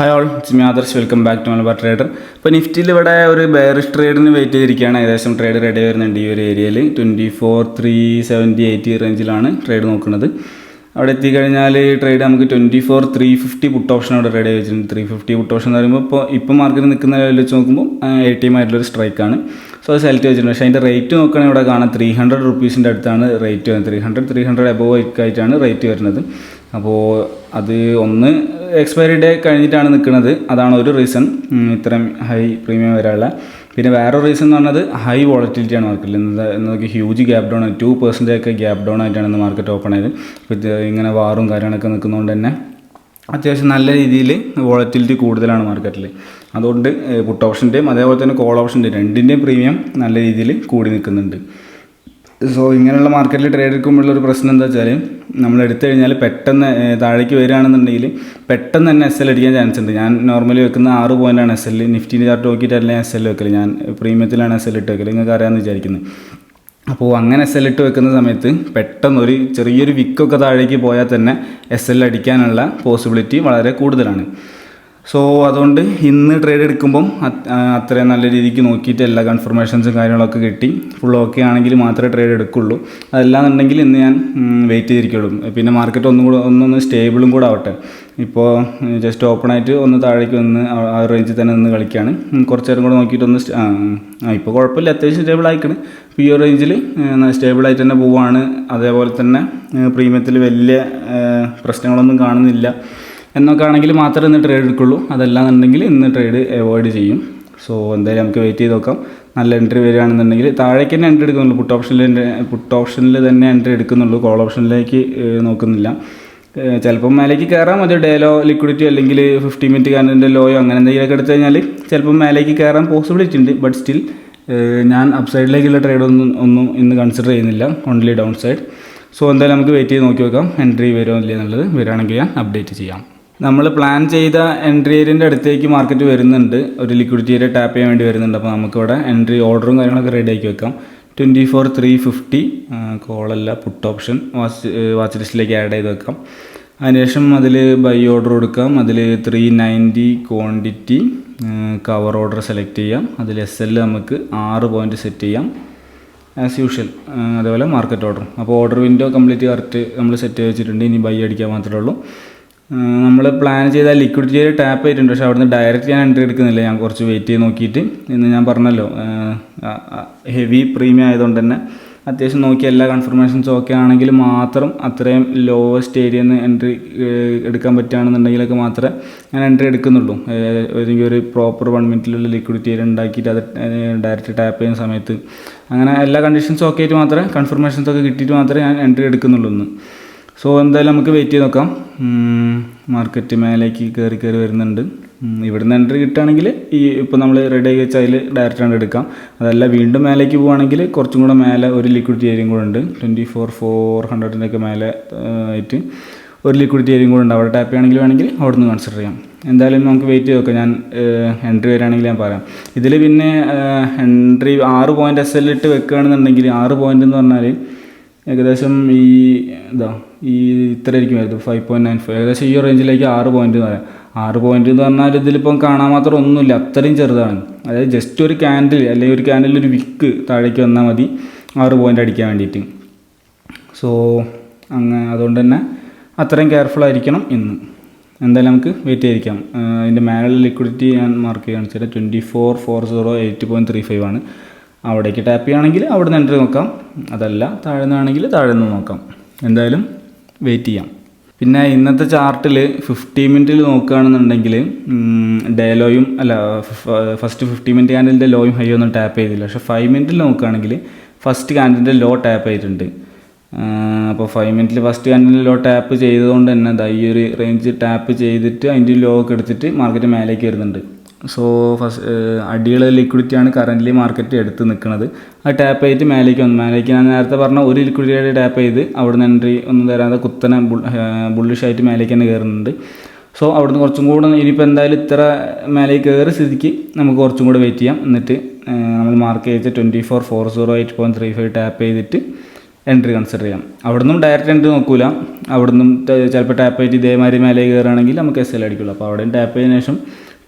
Hi all, it's me Adarsh. Welcome back to Malabar trader. ഇപ്പോൾ നിഫ്റ്റിയിൽ ഇവിടെ ഒരു ബെയറിഷ് ട്രേഡിന് വെയിറ്റ് ചെയ്തിരിക്കുകയാണ്. ഏകദേശം ട്രേഡ് റെഡി വരുന്നുണ്ട് ഈ ഒരു ഏരിയയിൽ. 24,370-80 റേഞ്ചിലാണ് ട്രേഡ് നോക്കുന്നത്. അവിടെ എത്തിക്കഴിഞ്ഞാൽ ട്രേഡ് നമുക്ക് 24,350 പുട്ട് ഓപ്ഷൻ അവിടെ റെഡി വെച്ചിട്ടുണ്ട്. 350 പുട്ട് ഓപ്ഷൻ എന്ന് പറയുമ്പോൾ ഇപ്പോൾ മാർക്കറ്റ് നിൽക്കുന്ന ലെവലിൽ വെച്ച് നോക്കുമ്പോൾ ATM ആയിട്ടുള്ളൊരു സ്ട്രൈക്കാണ്. സോ അത് സെലക്ട് വെച്ചിട്ടുണ്ട്. പക്ഷേ അതിൻ്റെ റേറ്റ് നോക്കുകയാണെങ്കിൽ ഇവിടെ കാണാം 300 റുപ്പീസിൻ്റെ അടുത്താണ് റേറ്റ് വരുന്നത്. 300 എബോവ് ആയിട്ടാണ് റേറ്റ് വരുന്നത്. അപ്പോൾ അത് ഒന്ന് എക്സ്പയറി ഡേ കഴിഞ്ഞിട്ടാണ് നിൽക്കുന്നത്. അതാണ് ഒരു റീസൺ ഇത്രയും ഹൈ പ്രീമിയം വരാനുള്ള. പിന്നെ വേറൊരു റീസൺ എന്ന് പറഞ്ഞത് ഹൈ വോളറ്റിലിറ്റിയാണ് മാർക്കറ്റിൽ. ഇന്നതൊക്കെ ഹ്യൂജ് ഗ്യാപ്പ് ഡൗൺ ആണ്. 2% ഒക്കെ ഗ്യാപ്പ് ഡൗൺ ആയിട്ടാണ് ഇന്ന് മാർക്കറ്റ് ഓപ്പൺ ആയത്. അപ്പോൾ ഇങ്ങനെ വാറും കാര്യങ്ങളൊക്കെ നിൽക്കുന്നതുകൊണ്ട് തന്നെ അത്യാവശ്യം നല്ല രീതിയിൽ വോളറ്റിലിറ്റി കൂടുതലാണ് മാർക്കറ്റിൽ. അതുകൊണ്ട് പുട്ട് ഓപ്ഷൻ്റെയും അതേപോലെ തന്നെ കോൾ ഓപ്ഷൻ്റെയും രണ്ടിൻ്റെയും പ്രീമിയം നല്ല രീതിയിൽ കൂടി നിൽക്കുന്നുണ്ട്. സോ ഇങ്ങനെയുള്ള മാർക്കറ്റിൽ ട്രേഡ് എടുക്കുമ്പോഴുള്ളൊരു പ്രശ്നം എന്താ വെച്ചാൽ, നമ്മൾ എടുത്തു കഴിഞ്ഞാൽ പെട്ടെന്ന് താഴേക്ക് വരികയാണെന്നുണ്ടെങ്കിൽ പെട്ടെന്ന് തന്നെ SL അടിക്കാൻ ചാൻസ് ഉണ്ട്. ഞാൻ നോർമലി വെക്കുന്ന 6 പോയിൻ്റാണ് SL. നിഫ്റ്റിൻ്റെ ചാർട്ട് നോക്കിയിട്ടല്ല SL വെക്കൽ. ഞാൻ പ്രീമിയത്തിലാണ് SL ഇട്ട് വെക്കൽ. നിങ്ങൾക്ക് അറിയാമെന്ന് വിചാരിക്കുന്നത്. അപ്പോൾ അങ്ങനെ SL ഇട്ട് വെക്കുന്ന സമയത്ത് പെട്ടെന്ന് ഒരു ചെറിയൊരു വിക്കൊക്കെ താഴേക്ക് പോയാൽ തന്നെ SL അടിക്കാനുള്ള പോസിബിലിറ്റി വളരെ കൂടുതലാണ്. സോ അതുകൊണ്ട് ഇന്ന് ട്രേഡ് എടുക്കുമ്പം അത്രയും നല്ല രീതിക്ക് നോക്കിയിട്ട് എല്ലാ കൺഫർമേഷൻസും കാര്യങ്ങളൊക്കെ കിട്ടി ഫുൾ ഓക്കെ ആണെങ്കിൽ മാത്രമേ ട്രേഡ് എടുക്കുള്ളൂ. അതല്ലാന്നുണ്ടെങ്കിൽ ഇന്ന് ഞാൻ വെയിറ്റ് ചെയ്തിരിക്കുള്ളൂ. പിന്നെ മാർക്കറ്റ് ഒന്നൊന്ന് സ്റ്റേബിളും കൂടെ ആവട്ടെ. ഇപ്പോൾ ജസ്റ്റ് ഓപ്പണായിട്ട് ഒന്ന് താഴേക്ക് വന്ന് ആ റേഞ്ചിൽ തന്നെ നിന്ന് കളിക്കുകയാണ്. കുറച്ച് നേരം കൂടെ നോക്കിയിട്ടൊന്ന് ഇപ്പോൾ കുഴപ്പമില്ല, അത്യാവശ്യം സ്റ്റേബിൾ ആയിക്കണം. ഇപ്പോൾ ഈ ഒരു റേഞ്ചിൽ സ്റ്റേബിളായിട്ട് തന്നെ പോവുകയാണ്. അതേപോലെ തന്നെ പ്രീമിയത്തിൽ വലിയ പ്രശ്നങ്ങളൊന്നും കാണുന്നില്ല എന്നൊക്കെ ആണെങ്കിൽ മാത്രമേ ഇന്ന് ട്രേഡ് എടുക്കുള്ളൂ. അതല്ലാന്നുണ്ടെങ്കിൽ ഇന്ന് ട്രേഡ് അവോയ്ഡ് ചെയ്യും. സോ എന്തായാലും നമുക്ക് വെയിറ്റ് ചെയ്ത് നോക്കാം. നല്ല എൻട്രി വരികയാണെന്നുണ്ടെങ്കിൽ താഴേക്ക് തന്നെ എൻട്രി എടുക്കുന്നുള്ളൂ. പുട്ട് ഓപ്ഷനിൽ തന്നെ എൻട്രി എടുക്കുന്നുള്ളൂ. കോൾ ഓപ്ഷനിലേക്ക് നോക്കുന്നില്ല. ചിലപ്പം മേലേക്ക് കയറാം. അത് ഡേലോ ലിക്വിഡിറ്റി അല്ലെങ്കിൽ 50 മിനിറ്റ് കാൻഡിൻ്റെ ലോയോ അങ്ങനെ എന്തെങ്കിലുമൊക്കെ എടുത്തു കഴിഞ്ഞാൽ ചിലപ്പം മേലേക്ക് കയറാൻ പോസിബിലിറ്റി ഉണ്ട്. ബട്ട് സ്റ്റിൽ ഞാൻ അപ്സൈഡിലേക്കുള്ള ട്രേഡ് ഒന്നും ഇന്ന് കൺസിഡർ ചെയ്യുന്നില്ല. Only down side. സോ എന്തായാലും നമുക്ക് വെയിറ്റ് ചെയ്ത് നോക്കി നോക്കാം എൻട്രി വരുമോ ഇല്ല എന്നുള്ളത്. വരികയാണെങ്കിൽ ഞാൻ അപ്ഡേറ്റ് ചെയ്യാം. നമ്മൾ പ്ലാൻ ചെയ്ത എൻട്രി ഏരിയൻ്റെ അടുത്തേക്ക് മാർക്കറ്റ് വരുന്നുണ്ട്. ഒരു ലിക്വിഡിറ്റി ഏരിയ ടാപ്പ് ചെയ്യാൻ വേണ്ടി വരുന്നുണ്ട്. അപ്പോൾ നമുക്കിവിടെ എൻട്രി ഓർഡറും കാര്യങ്ങളൊക്കെ റെഡി ആക്കി വെക്കാം. 24,350 കോളല്ല, പുട്ട് ഓപ്ഷൻ വാച്ച് ലിസ്റ്റിലേക്ക് ആഡ് ചെയ്ത് വെക്കാം. അതിനുശേഷം അതിൽ ബൈ ഓർഡർ കൊടുക്കാം. അതിൽ 390 ക്വാണ്ടിറ്റി കവർ ഓർഡർ സെലക്ട് ചെയ്യാം. അതിൽ SL നമുക്ക് 6 പോയിൻറ്റ് സെറ്റ് ചെയ്യാം ആസ് യൂഷ്വൽ. അതേപോലെ മാർക്കറ്റ് ഓർഡർ. അപ്പോൾ ഓർഡർ വിൻഡോ കംപ്ലീറ്റ് കറക്റ്റ് നമ്മൾ സെറ്റ് ചെയ്ത് വെച്ചിട്ടുണ്ട്. ഇനി ബൈ അടിക്കാൻ മാത്രമേ ഉള്ളൂ. നമ്മൾ പ്ലാൻ ചെയ്ത ലിക്വിഡിറ്റി ഏരിയ ടാപ്പ് ചെയ്തിട്ടുണ്ട്. പക്ഷേ അവിടുന്ന് ഡയറക്റ്റ് ഞാൻ എൻട്രി എടുക്കുന്നില്ല. ഞാൻ കുറച്ച് വെയിറ്റ് ചെയ്ത് നോക്കിയിട്ട്, ഇന്ന് ഞാൻ പറഞ്ഞല്ലോ ഹെവി പ്രീമിയം ആയതുകൊണ്ട് തന്നെ അത്യാവശ്യം നോക്കി എല്ലാ കൺഫർമേഷൻസും ഓക്കെ ആണെങ്കിൽ മാത്രം അത്രയും ലോവസ്റ്റ് ഏരിയയിൽ നിന്ന് എൻട്രി എടുക്കാൻ പറ്റുകയാണെന്നുണ്ടെങ്കിലൊക്കെ മാത്രമേ ഞാൻ എൻട്രി എടുക്കുന്നുള്ളൂ. ഏതെങ്കിലും ഒരു പ്രോപ്പർ 1 മിനിറ്റിലുള്ള ലിക്വിഡിറ്റി ഏരിയ ഉണ്ടാക്കിയിട്ട് അത് ഡയറക്റ്റ് ടാപ്പ് ചെയ്യുന്ന സമയത്ത് അങ്ങനെ എല്ലാ കണ്ടീഷൻസും ഓക്കെ ആയിട്ട് മാത്രമേ കൺഫർമേഷൻസൊക്കെ കിട്ടിയിട്ട് മാത്രമേ ഞാൻ എൻട്രി എടുക്കുന്നുള്ളൂ ഇന്ന്. സോ എന്തായാലും നമുക്ക് വെയിറ്റ് ചെയ്ത് നോക്കാം. മാർക്കറ്റ് മേലേക്ക് കയറി വരുന്നുണ്ട്. ഇവിടുന്ന് എൻട്രി കിട്ടുകയാണെങ്കിൽ ഇപ്പോൾ നമ്മൾ റെഡി ആക്കി വെച്ചാൽ അതിൽ ഡയറക്റ്റ് ആണ് എടുക്കാം. അതല്ല വീണ്ടും മേലേക്ക് പോവുകയാണെങ്കിൽ കുറച്ചും കൂടെ മേലെ ഒരു ലിക്വിഡിറ്റി ഏരിയയും കൂടെ ഉണ്ട്. 24,400 മേലെ ആയിട്ട് ഒരു ലിക്വിഡിറ്റി ഏരിയയും കൂടെ ഉണ്ട്. അവിടെ ടാപ്പ് ചെയ്യുകയാണെങ്കിൽ വേണമെങ്കിൽ അവിടെ നിന്ന് കൺസിഡർ ചെയ്യാം. എന്തായാലും നമുക്ക് വെയിറ്റ് ചെയ്ത് നോക്കാം. ഞാൻ എൻട്രി വരികയാണെങ്കിൽ ഞാൻ പറയാം. ഇതിൽ പിന്നെ എൻട്രി 6 പോയിൻറ്റ് SL ഇട്ട് വെക്കുകയാണെന്നുണ്ടെങ്കിൽ 6 പോയിൻ്റ് എന്ന് പറഞ്ഞാൽ ഏകദേശം ഇത്ര ആയിരിക്കും വരുന്നത്. 5.95 ഏകദേശം ഈ റേഞ്ചിലേക്ക് 6 പോയിൻ്റ് എന്ന് പറയാം. 6 പോയിൻ്റ് എന്ന് പറഞ്ഞാൽ ഇതിലിപ്പം കാണാൻ മാത്രം ഒന്നുമില്ല, അത്രയും ചെറുതാണ്. അതായത് ജസ്റ്റ് ഒരു ക്യാൻഡിൽ അല്ലെങ്കിൽ ഒരു ക്യാൻഡിൽ ഒരു വിക്ക് താഴേക്ക് വന്നാൽ മതി 6 പോയിൻ്റ് അടിക്കാൻ വേണ്ടിയിട്ട്. സോ അതുകൊണ്ട് തന്നെ അത്രയും കെയർഫുൾ ആയിരിക്കണം ഇന്ന്. എന്തായാലും നമുക്ക് വെയിറ്റ് ചെയ്തിരിക്കാം. അതിൻ്റെ മേലുള്ള ലിക്വിഡിറ്റി ഞാൻ മാർക്ക് ചെയ്യുകയാണ് വെച്ചാൽ 24,408.35 ആണ്. അവിടേക്ക് ടാപ്പ് ചെയ്യുകയാണെങ്കിൽ അവിടെ നിന്ന് എൻട്രി നോക്കാം. അതല്ല താഴെ നിന്നാണെങ്കിൽ താഴെ നിന്ന് നോക്കാം. എന്തായാലും വെയിറ്റ് ചെയ്യാം. പിന്നെ ഇന്നത്തെ ചാർട്ടിൽ 50 മിനിറ്റിൽ നോക്കുകയാണെന്നുണ്ടെങ്കിൽ ഡേലോയും ഫസ്റ്റ് 50 മിനിറ്റ് ക്യാൻഡിലിൻ്റെ ലോയും ഹൈ ഒന്നും ടാപ്പ് ചെയ്തില്ല. പക്ഷേ 5 മിനിറ്റിൽ നോക്കുകയാണെങ്കിൽ ഫസ്റ്റ് ക്യാൻഡിലിൻ്റെ ലോ ടാപ്പ് ചെയ്തിട്ടുണ്ട്. അപ്പോൾ 5 മിനിറ്റിൽ ഫസ്റ്റ് ക്യാൻഡിലിൻ്റെ ലോ ടാപ്പ് ചെയ്തതുകൊണ്ട് തന്നെ ഈ ഒരു റേഞ്ച് ടാപ്പ് ചെയ്തിട്ട് അതിൻ്റെ ലോ ഒക്കെ എടുത്തിട്ട് മാർക്കറ്റ് മേലേക്ക് വരുന്നുണ്ട്. സോ അടിയുള്ള ലിക്വിഡിറ്റിയാണ് കറൻ്റ്ലി മാർക്കറ്റ് എടുത്ത് നിൽക്കുന്നത്. അത് ടാപ്പ് ചെയ്തിട്ട് മേലേക്ക് ഞാൻ നേരത്തെ പറഞ്ഞ ഒരു ലിക്വിഡിറ്റി ടാപ്പ് ചെയ്ത് അവിടുന്ന് എൻട്രി ഒന്നും തരാതെ കുത്തനെ ബുള്ളിഷായിട്ട് മേലേക്ക് തന്നെ കയറുന്നുണ്ട്. സോ അവിടുന്ന് കുറച്ചും കൂടെ ഇനിയിപ്പോൾ എന്തായാലും ഇത്ര മേലേക്ക് കയറി സ്ഥിതിക്ക് നമുക്ക് കുറച്ചും കൂടെ വെയിറ്റ് ചെയ്യാം. എന്നിട്ട് നമ്മൾ മാർക്ക് ചെയ്ത് 24,408.35 ടാപ്പ് ചെയ്തിട്ട് എൻട്രി കൺസിഡർ ചെയ്യാം. അവിടെ നിന്നും ഡയറക്റ്റ് എൻട്രി നോക്കൂല. അവിടെ നിന്നും ചിലപ്പോൾ ടാപ്പ് ചെയ്തിട്ട് ഇതേമാതിരി മേലെ കയറുകയാണെങ്കിൽ നമുക്ക് SL അടിക്കുള്ളൂ. അപ്പോൾ അവിടെ ടാപ്പ് ചെയ്തതിന് ശേഷം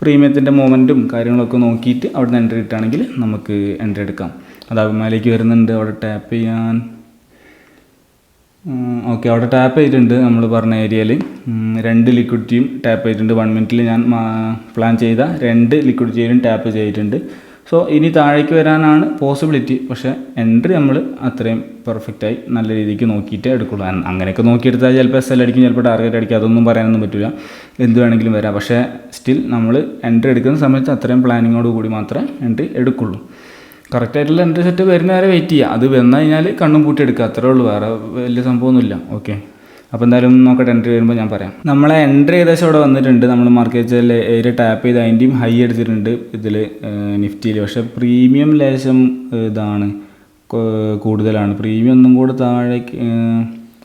പ്രീമിയത്തിൻ്റെ മൊമെൻറ്റും കാര്യങ്ങളൊക്കെ നോക്കിയിട്ട് അവിടെ നിന്ന് എൻട്രി കിട്ടുകയാണെങ്കിൽ നമുക്ക് എൻട്രി എടുക്കാം. അത് മേലേക്ക് വരുന്നുണ്ട്, അവിടെ ടാപ്പ് ചെയ്യാൻ. ഓക്കെ, അവിടെ ടാപ്പ് ചെയ്തിട്ടുണ്ട്. നമ്മൾ പറഞ്ഞ ഏരിയയിൽ 2 ലിക്വിഡിറ്റിയും ടാപ്പ് ചെയ്തിട്ടുണ്ട്. 1 മിനിറ്റിൽ ഞാൻ പ്ലാൻ ചെയ്ത 2 ലിക്വിഡിറ്റിയിലും ടാപ്പ് ചെയ്തിട്ടുണ്ട്. സോ ഇനി താഴേക്ക് വരാനാണ് പോസിബിലിറ്റി. പക്ഷേ എൻട്രി നമ്മൾ അത്രയും പെർഫെക്റ്റായി നല്ല രീതിക്ക് നോക്കിയിട്ടേ എടുക്കുള്ളൂ. അങ്ങനെയൊക്കെ നോക്കിയെടുത്താൽ ചിലപ്പോൾ SL അടിക്കും, ചിലപ്പോൾ ടാർഗറ്റ് അടിക്കും, അതൊന്നും പറയാനൊന്നും പറ്റില്ല. എന്ത് വേണമെങ്കിലും വരാം. പക്ഷേ സ്റ്റിൽ നമ്മൾ എൻട്രി എടുക്കുന്ന സമയത്ത് അത്രയും പ്ലാനിങ്ങോട് കൂടി മാത്രമേ എൻട്രി എടുക്കുള്ളൂ. കറക്റ്റായിട്ടുള്ള എൻട്രി സെറ്റ് വരുന്ന വരെ വെയിറ്റ് ചെയ്യുക. അത് വന്നു കഴിഞ്ഞാൽ കണ്ണും പൂട്ടി എടുക്കുക, അത്രേ ഉള്ളൂ. വേറെ വലിയ സംഭവമൊന്നുമില്ല. ഓക്കെ, അപ്പോൾ എന്തായാലും നോക്കട്ടെ. എൻട്രി വരുമ്പോൾ ഞാൻ പറയാം. നമ്മളെ എൻട്രി ഏകദേശം ഇവിടെ വന്നിട്ടുണ്ട്. നമ്മൾ മാർക്കറ്റിൽ ഏരിയ ടാപ്പ് ചെയ്ത് അതിൻ്റെയും ഹൈ എടുത്തിട്ടുണ്ട് ഇതിൽ നിഫ്റ്റിയിൽ. പക്ഷേ പ്രീമിയം ലേശം ഇതാണ് കൂടുതലാണ്. പ്രീമിയം ഒന്നും കൂടെ താഴേക്ക്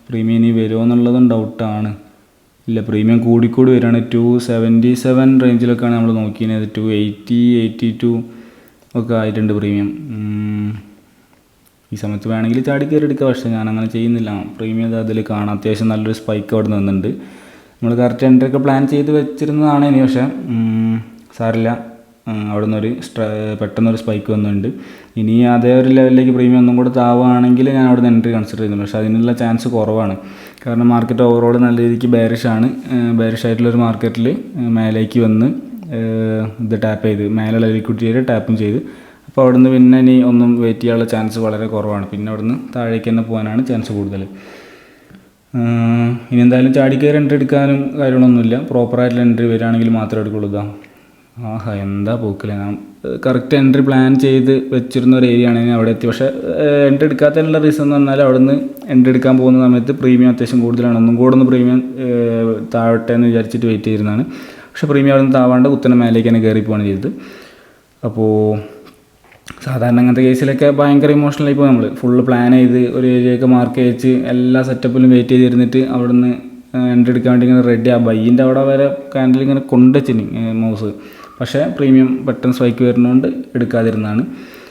പ്രീമിയം ഇനി വരുമോ എന്നുള്ളതും ഡൗട്ടാണ്. ഇല്ല, പ്രീമിയം കൂടിക്കൂടി വരികയാണ്. 277 റേഞ്ചിലൊക്കെയാണ് നമ്മൾ നോക്കിയത്. 280, 82 ഒക്കെ ആയിട്ടുണ്ട് പ്രീമിയം. ഈ സമയത്ത് വേണമെങ്കിൽ ചാടി കയറി എടുക്കുക. പക്ഷേ ഞാൻ അങ്ങനെ ചെയ്യുന്നില്ല. പ്രീമിയം അതിൽ കാണാം, അത്യാവശ്യം നല്ലൊരു സ്പൈക്ക് അവിടെ നിന്നുണ്ട്. നമ്മൾ കറക്റ്റ് എൻട്രി ഒക്കെ പ്ലാൻ ചെയ്ത് വെച്ചിരുന്നതാണ് ഇനി. പക്ഷേ സാറില്ല, അവിടെ നിന്നൊരു പെട്ടെന്നൊരു സ്പൈക്ക് വന്നിട്ടുണ്ട്. ഇനി അതേ ഒരു ലെവലിലേക്ക് പ്രീമിയം ഒന്നും കൂടെ താവുകയാണെങ്കിൽ ഞാൻ അവിടെ നിന്ന് എൻട്രി കൺസിഡർ ചെയ്യുന്നുള്ളൂ. പക്ഷേ അതിനുള്ള ചാൻസ് കുറവാണ്. കാരണം മാർക്കറ്റ് ഓവറോൾ നല്ല രീതിക്ക് ബെയറിഷാണ്. ബെയറിഷായിട്ടുള്ളൊരു മാർക്കറ്റിൽ മേലേക്ക് വന്ന് ഇത് ടാപ്പ് ചെയ്ത് മേലുള്ള ലിക്വിഡിറ്റി ചെയ്ത് ടാപ്പും ചെയ്ത്. അപ്പോൾ അവിടെ നിന്ന് പിന്നെ ഇനി ഒന്നും വെയിറ്റ് ചെയ്യാനുള്ള ചാൻസ് വളരെ കുറവാണ്. പിന്നെ അവിടെ നിന്ന് താഴേക്ക് തന്നെ പോകാനാണ് ചാൻസ് കൂടുതൽ. ഇനി എന്തായാലും ചാടിക്കയറി എൻട്രി എടുക്കാനും കാര്യങ്ങളൊന്നുമില്ല. പ്രോപ്പറായിട്ടുള്ള എൻട്രി വരികയാണെങ്കിൽ മാത്രമേ എടുക്കുള്ളൂ. ആഹാ, എന്താ പോക്കില്ല. ഞാൻ കറക്റ്റ് എൻട്രി പ്ലാൻ ചെയ്ത് വെച്ചിരുന്ന ഒരു ഏരിയ ആണ് അവിടെ എത്തി. പക്ഷേ എൻട്രി എടുക്കാത്തതിനുള്ള റീസൺ എന്ന് പറഞ്ഞാൽ അവിടെ നിന്ന് എൻട്രി എടുക്കാൻ പോകുന്ന സമയത്ത് പ്രീമിയം അത്യാവശ്യം കൂടുതലാണ്. ഒന്നും കൂടെ ഒന്ന് പ്രീമിയം താഴട്ടെ എന്ന് വിചാരിച്ചിട്ട് വെയിറ്റ് ചെയ്തിരുന്നതാണ്. പക്ഷേ പ്രീമിയം അവിടെ നിന്ന് താവാണ്ട് കുത്തനെ മേലേക്ക് തന്നെ കയറി പോവാണ് ചെയ്തത്. അപ്പോൾ സാധാരണ അങ്ങനത്തെ കേസിലൊക്കെ ഭയങ്കര ഇമോഷണലായി പോകും. നമ്മൾ ഫുള്ള് പ്ലാൻ ചെയ്ത് ഒരു ഏരിയയൊക്കെ മാർക്ക് വെച്ച് എല്ലാ സെറ്റപ്പിലും വെയിറ്റ് ചെയ്തിരുന്നിട്ട് അവിടെ നിന്ന് എൻട്രി എടുക്കാൻ വേണ്ടി ഇങ്ങനെ റെഡി ആ ബൈൻ്റെ അവിടെ വരെ കാൻഡിൽ ഇങ്ങനെ കൊണ്ടുവച്ചിന് മൗസ്. പക്ഷേ പ്രീമിയം പെട്ടെന്ന് സ്പൈക്ക് വരുന്നതുകൊണ്ട് എടുക്കാതിരുന്നതാണ്.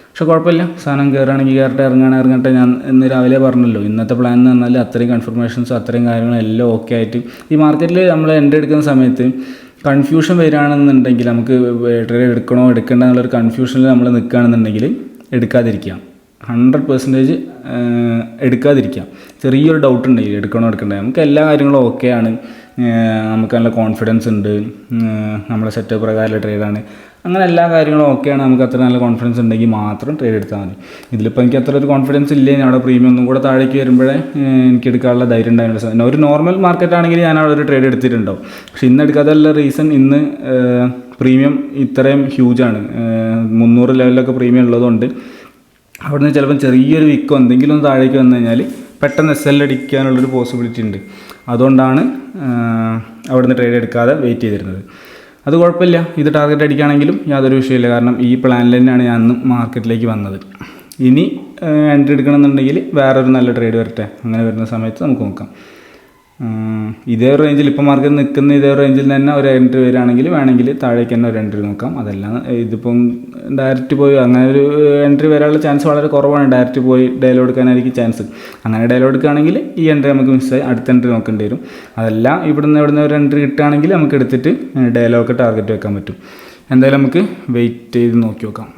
പക്ഷെ കുഴപ്പമില്ല, സാധനം കയറുകയാണെങ്കിൽ കയറട്ടെ, ഇറങ്ങട്ടെ. ഞാൻ ഇന്ന് രാവിലെ പറഞ്ഞല്ലോ, ഇന്നത്തെ പ്ലാൻ എന്ന് പറഞ്ഞാൽ അത്രയും കൺഫർമേഷൻസും അത്രയും കാര്യങ്ങളും എല്ലാം ഓക്കെ ആയിട്ട് ഈ മാർക്കറ്റിൽ നമ്മൾ എൻട്രി എടുക്കുന്ന സമയത്ത് കൺഫ്യൂഷൻ വരികയാണെന്നുണ്ടെങ്കിൽ, നമുക്ക് ട്രേഡ് എടുക്കണോ എടുക്കണ്ട എന്നുള്ളൊരു കൺഫ്യൂഷനിൽ നമ്മൾ നിൽക്കുകയാണെന്നുണ്ടെങ്കിൽ എടുക്കാതിരിക്കുക. 100% എടുക്കാതിരിക്കുക. ചെറിയൊരു ഡൗട്ട് ഉണ്ടെങ്കിൽ എടുക്കണോ എടുക്കണ്ടേ, നമുക്ക് എല്ലാ കാര്യങ്ങളും ഓക്കെയാണ്, നമുക്ക് നല്ല കോൺഫിഡൻസ് ഉണ്ട്, നമ്മളെ സെറ്റപ്പ് പ്രകാരമുള്ള ട്രേഡാണ്, അങ്ങനെ എല്ലാ കാര്യങ്ങളും ഓക്കെയാണ്, നമുക്ക് അത്ര നല്ല കോൺഫിഡൻസ് ഉണ്ടെങ്കിൽ മാത്രം ട്രേഡ് എടുത്താൽ മതി. ഇതിലിപ്പോൾ എനിക്ക് അത്ര ഒരു കോൺഫിഡൻസ് ഇല്ലേ, അവിടെ പ്രീമിയം ഒന്നും കൂടെ താഴേക്ക് വരുമ്പോഴേ എനിക്ക് എടുക്കാനുള്ള ധൈര്യം ഉണ്ടായിരുന്നു. ഒരു നോർമൽ മാർക്കറ്റ് ആണെങ്കിൽ ഞാൻ അവിടെ ഒരു ട്രേഡ് എടുത്തിട്ടുണ്ടാവും. പക്ഷെ ഇന്ന് എടുക്കാത്തുള്ള റീസൺ, ഇന്ന് പ്രീമിയം ഇത്രയും ഹ്യൂജാണ്. 300 ലെവലിലൊക്കെ പ്രീമിയം ഉള്ളതുകൊണ്ട് അവിടുന്ന് ചിലപ്പം ചെറിയൊരു വിക്കോ എന്തെങ്കിലും ഒന്ന് താഴേക്ക് വന്നു കഴിഞ്ഞാൽ പെട്ടെന്ന് SL അടിക്കാനുള്ളൊരു പോസിബിലിറ്റി ഉണ്ട്. അതുകൊണ്ടാണ് അവിടുന്ന് ട്രേഡ് എടുക്കാതെ വെയിറ്റ് ചെയ്തിരുന്നത്. അത് കുഴപ്പമില്ല, ഇത് ടാർഗറ്റ് അടിക്കുകയാണെങ്കിലും യാതൊരു വിഷയമില്ല. കാരണം ഈ പ്ലാനിൽ തന്നെയാണ് ഞാൻ അന്ന് മാർക്കറ്റിലേക്ക് വന്നത്. ഇനി എൻട്രി എടുക്കണമെന്നുണ്ടെങ്കിൽ വേറൊരു നല്ല ട്രേഡ് വരട്ടെ, അങ്ങനെ വരുന്ന സമയത്ത് നമുക്ക് നോക്കാം. ഇതേ റേഞ്ചിൽ ഇപ്പോൾ മാർക്കറ്റ് നിൽക്കുന്ന ഇതേ റേഞ്ചിൽ തന്നെ ഒരു എൻട്രി വരികയാണെങ്കിൽ വേണമെങ്കിൽ താഴേക്ക് തന്നെ ഒരു എൻട്രി നോക്കാം. അതല്ല ഇതിപ്പം ഡയറക്റ്റ് പോയി അങ്ങനെ ഒരു എൻട്രി വരാനുള്ള ചാൻസ് വളരെ കുറവാണ്. ഡയറക്റ്റ് പോയി ഡയലോ എടുക്കാനായിരിക്കും ചാൻസ്. അങ്ങനെ ഡയലോ എടുക്കുകയാണെങ്കിൽ ഈ എൻട്രി നമുക്ക് മിസ്സായി അടുത്ത എൻട്രി നോക്കേണ്ടി വരും. അതല്ല ഇവിടുന്ന് ഒരു എൻട്രി കിട്ടുകയാണെങ്കിൽ നമുക്ക് എടുത്തിട്ട് ഡയലോ ഒക്കെ ടാർഗറ്റ് വെക്കാൻ പറ്റും. എന്തായാലും നമുക്ക് വെയിറ്റ് ചെയ്ത് നോക്കി നോക്കാം.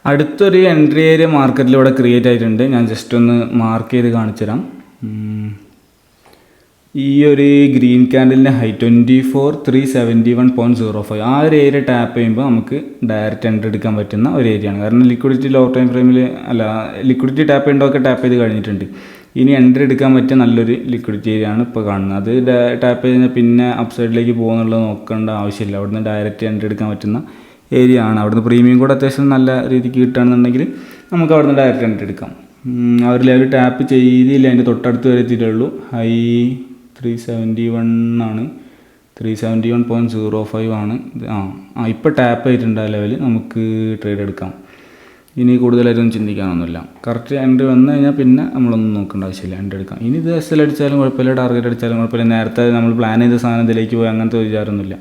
അടുത്തൊരു എൻട്രി ഏരിയ മാർക്കറ്റിൽ ഇവിടെ ക്രിയേറ്റ് ആയിട്ടുണ്ട്. ഞാൻ ജസ്റ്റ് ഒന്ന് മാർക്ക് ചെയ്ത് കാണിച്ചു തരാം. ഈ ഒരു ഗ്രീൻ ക്യാൻഡലിൻ്റെ ഹൈ 24,371.05 ആ ഒരു ഏരിയ ടാപ്പ് ചെയ്യുമ്പോൾ നമുക്ക് ഡയറക്റ്റ് എൻട്രി എടുക്കാൻ പറ്റുന്ന ഒരു ഏരിയയാണ്. കാരണം ലിക്വിഡിറ്റി ലോ ടൈം ഫ്രെയിമിൽ ലിക്വിഡിറ്റി ടാപ്പ് ചെയ്യേണ്ടതൊക്കെ ടാപ്പ് ചെയ്ത് കഴിഞ്ഞിട്ടുണ്ട്. ഇനി എൻട്രി എടുക്കാൻ പറ്റിയ നല്ലൊരു ലിക്വിഡിറ്റി ഏരിയയാണ് ഇപ്പോൾ കാണുന്നത്. അത് ടാപ്പ് ചെയ്ത് കഴിഞ്ഞാൽ പിന്നെ അപ്സൈഡിലേക്ക് പോകുന്നുള്ളത് നോക്കേണ്ട ആവശ്യമില്ല. അവിടുന്ന് ഡയറക്റ്റ് എൻട്രി എടുക്കാൻ പറ്റുന്ന ഏരിയ ആണ്. അവിടുന്ന് പ്രീമിയം കൂടെ അത്യാവശ്യം നല്ല രീതിക്ക് കിട്ടുകയാണെന്നുണ്ടെങ്കിൽ നമുക്ക് അവിടുന്ന് ഡയറക്റ്റ് എൻട്രി എടുക്കാം. ആ ഒരു ലെവൽ ടാപ്പ് ചെയ്തില്ല, അതിൻ്റെ തൊട്ടടുത്ത് വരെ എത്തിയിട്ടുള്ളൂ. ഹൈ 371 ആണ്, 371.05 ആണ്. ഇപ്പോൾ ടാപ്പ് ആയിട്ടുണ്ട് ആ ലെവൽ. നമുക്ക് ട്രേഡ് എടുക്കാം. ഇനി കൂടുതലായിട്ടൊന്നും ചിന്തിക്കാനൊന്നുമില്ല. കറക്റ്റ് എൻട്രി വന്നു കഴിഞ്ഞാൽ പിന്നെ നമ്മളൊന്നും നോക്കേണ്ട ആവശ്യമില്ല, എൻട്രി എടുക്കാം. ഇനി ഇത് SL അടിച്ചാലും കുഴപ്പമില്ല, ടാർഗറ്റ് അടിച്ചാലും കുഴപ്പമില്ല. നേരത്തെ നമ്മൾ പ്ലാൻ ചെയ്ത സാധനം ഇതിലേക്ക് പോയി അങ്ങനത്തെ വിചാരമൊന്നുമില്ല.